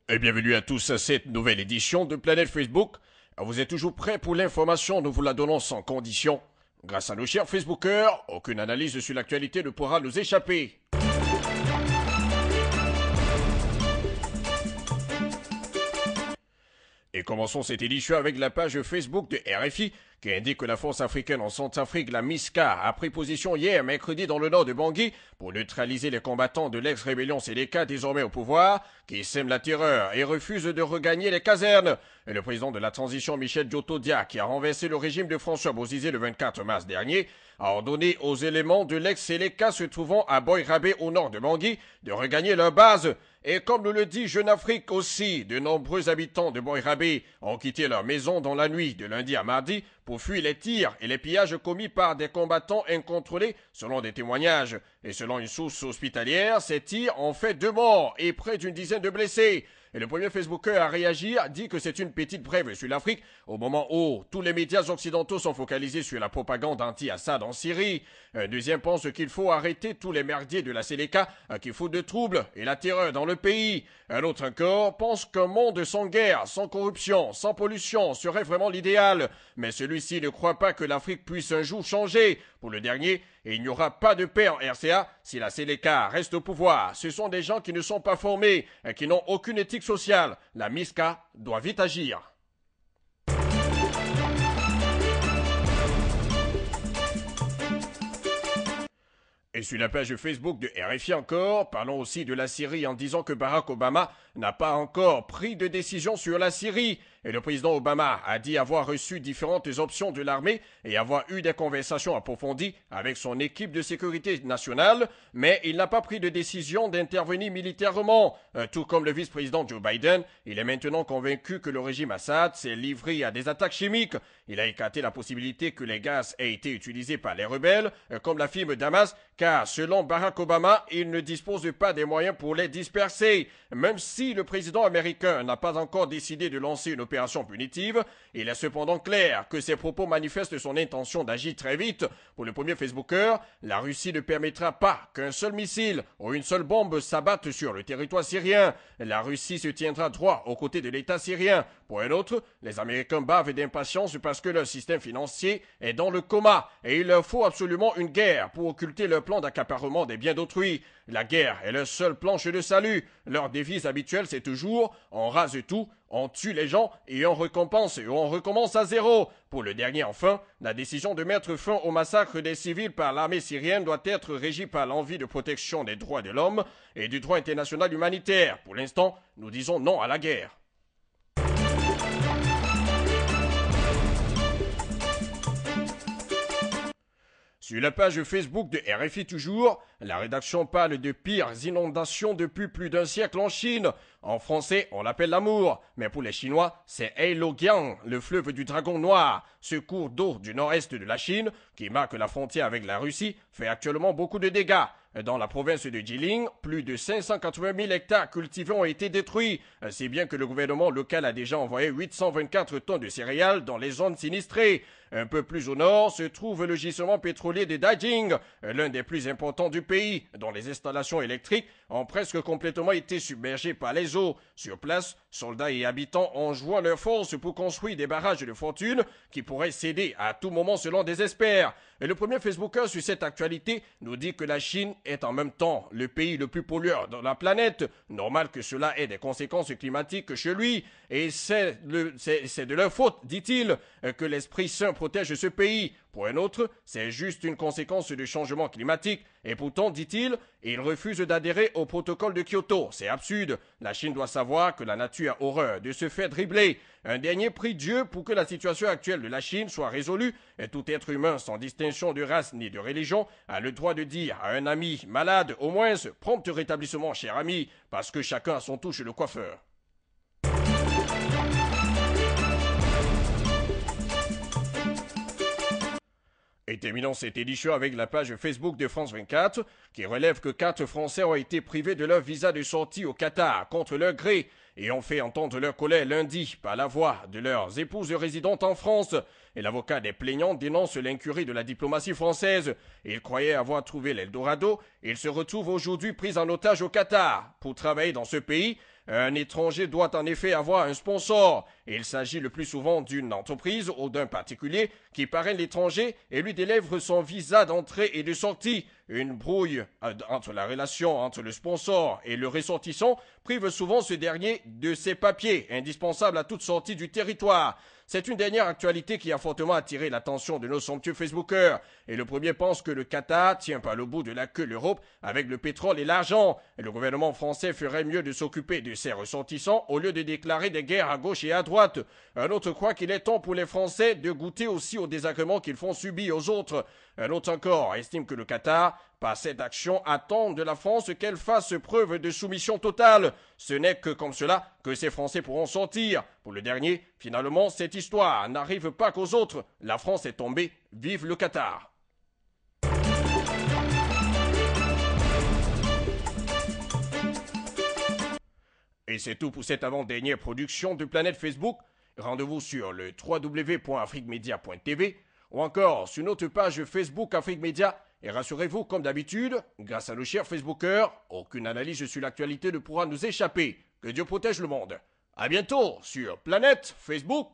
Et bienvenue à tous à cette nouvelle édition de Planète Facebook. Vous êtes toujours prêts pour l'information, nous vous la donnons sans condition. Grâce à nos chers Facebookers, aucune analyse sur l'actualité ne pourra nous échapper. Et commençons cette édition avec la page Facebook de RFI qui indique que la force africaine en Centrafrique, la MISCA, a pris position hier mercredi dans le nord de Bangui pour neutraliser les combattants de l'ex-rébellion Séléka désormais au pouvoir qui sèment la terreur et refusent de regagner les casernes. Et le président de la transition Michel Djotodia, qui a renversé le régime de François Bozizé le 24 mars dernier, a ordonné aux éléments de l'ex-Séléka se trouvant à Boy-Rabé au nord de Bangui de regagner leur base. Et comme nous le dit Jeune Afrique aussi, de nombreux habitants de Boy-Rabé ont quitté leur maison dans la nuit de lundi à mardi pour fuir les tirs et les pillages commis par des combattants incontrôlés selon des témoignages. Et selon une source hospitalière, ces tirs ont fait 2 morts et près d'une dizaine de blessés. Et le premier Facebooker à réagir dit que c'est une petite brève sur l'Afrique au moment où tous les médias occidentaux sont focalisés sur la propagande anti-Assad en Syrie. Un deuxième pense qu'il faut arrêter tous les merdiers de la Séléka qui foutent de troubles et la terreur dans le pays. Un autre encore pense qu'un monde sans guerre, sans corruption, sans pollution serait vraiment l'idéal. Mais celui-ci ne croit pas que l'Afrique puisse un jour changer. Pour le dernier, il n'y aura pas de paix en RCA si la Séléka reste au pouvoir. Ce sont des gens qui ne sont pas formés, qui n'ont aucune éthique sociale. La MISCA doit vite agir. Et sur la page Facebook de RFI encore, parlons aussi de la Syrie en disant que Barack Obama n'a pas encore pris de décision sur la Syrie. Et le président Obama a dit avoir reçu différentes options de l'armée et avoir eu des conversations approfondies avec son équipe de sécurité nationale, mais il n'a pas pris de décision d'intervenir militairement. Tout comme le vice-président Joe Biden, il est maintenant convaincu que le régime Assad s'est livré à des attaques chimiques. Il a écarté la possibilité que les gaz aient été utilisés par les rebelles, comme l'affirme Damas, car selon Barack Obama, il ne dispose pas des moyens pour les disperser. Même si le président américain n'a pas encore décidé de lancer une opération punitive, il est cependant clair que ses propos manifestent son intention d'agir très vite. Pour le premier Facebooker, la Russie ne permettra pas qu'un seul missile ou une seule bombe s'abatte sur le territoire syrien. La Russie se tiendra droit aux côtés de l'État syrien. Pour un autre, les Américains bavent d'impatience parce que leur système financier est dans le coma et il leur faut absolument une guerre pour occulter leur plan d'accaparement des biens d'autrui. La guerre est leur seule planche de salut. Leur devise habituelle, c'est toujours « on rase tout, on tue les gens et on récompense et on recommence à zéro ». Pour le dernier enfin, la décision de mettre fin au massacre des civils par l'armée syrienne doit être régie par l'envie de protection des droits de l'homme et du droit international humanitaire. Pour l'instant, nous disons non à la guerre. Sur la page Facebook de RFI toujours, la rédaction parle de pires inondations depuis plus d'un siècle en Chine. En français, on l'appelle l'amour, mais pour les Chinois, c'est Heilongjiang, le fleuve du dragon noir. Ce cours d'eau du nord-est de la Chine, qui marque la frontière avec la Russie, fait actuellement beaucoup de dégâts. Dans la province de Jilin, plus de 580 000 hectares cultivés ont été détruits, si bien que le gouvernement local a déjà envoyé 824 tonnes de céréales dans les zones sinistrées. Un peu plus au nord se trouve le gisement pétrolier de Dajing, l'un des plus importants du pays, dont les installations électriques ont presque complètement été submergées par les eaux. Sur place, soldats et habitants ont joint leurs forces pour construire des barrages de fortune qui pourraient céder à tout moment selon des experts. Et le premier Facebooker sur cette actualité nous dit que la Chine est en même temps le pays le plus pollueur de la planète. Normal que cela ait des conséquences climatiques chez lui. Et c'est de leur faute, dit-il, que l'esprit saint protège ce pays. Pour un autre, c'est juste une conséquence du changement climatique. Et pourtant, dit-il, il refuse d'adhérer au protocole de Kyoto. C'est absurde. La Chine doit savoir que la nature a horreur de se faire dribbler. Un dernier prie Dieu pour que la situation actuelle de la Chine soit résolue. Et tout être humain, sans distinction de race ni de religion, a le droit de dire à un ami malade, au moins, prompt rétablissement, cher ami, parce que chacun a son tour chez le coiffeur. Et terminons cette édition avec la page Facebook de France 24 qui relève que 4 Français ont été privés de leur visa de sortie au Qatar contre leur gré et ont fait entendre leur colère lundi par la voix de leurs épouses résidentes en France. Et l'avocat des plaignants dénonce l'incurie de la diplomatie française. Il croyait avoir trouvé l'Eldorado et il se retrouve aujourd'hui pris en otage au Qatar. Pour travailler dans ce pays, Un étranger doit en effet avoir un sponsor. Il s'agit le plus souvent d'une entreprise ou d'un particulier qui parraine l'étranger et lui délivre son visa d'entrée et de sortie. Une brouille entre la relation entre le sponsor et le ressortissant prive souvent ce dernier de ses papiers, indispensables à toute sortie du territoire. C'est une dernière actualité qui a fortement attiré l'attention de nos somptueux Facebookers. Et le premier pense que le Qatar tient par le bout de la queue l'Europe avec le pétrole et l'argent. Et le gouvernement français ferait mieux de s'occuper de ses ressortissants au lieu de déclarer des guerres à gauche et à droite. Un autre croit qu'il est temps pour les Français de goûter aussi aux désagréments qu'ils font subir aux autres. Un autre encore estime que le Qatar, par cette action, attend de la France qu'elle fasse preuve de soumission totale. Ce n'est que comme cela que ces Français pourront sortir. Pour le dernier, finalement, cette histoire n'arrive pas qu'aux autres. La France est tombée. Vive le Qatar. Et c'est tout pour cette avant-dernière production de Planète Facebook. Rendez-vous sur le www.afriquemedia.tv ou encore sur notre page Facebook Afrique Média. Et rassurez-vous, comme d'habitude, grâce à nos chers Facebookers, aucune analyse sur l'actualité ne pourra nous échapper. Que Dieu protège le monde. À bientôt sur Planète Facebook.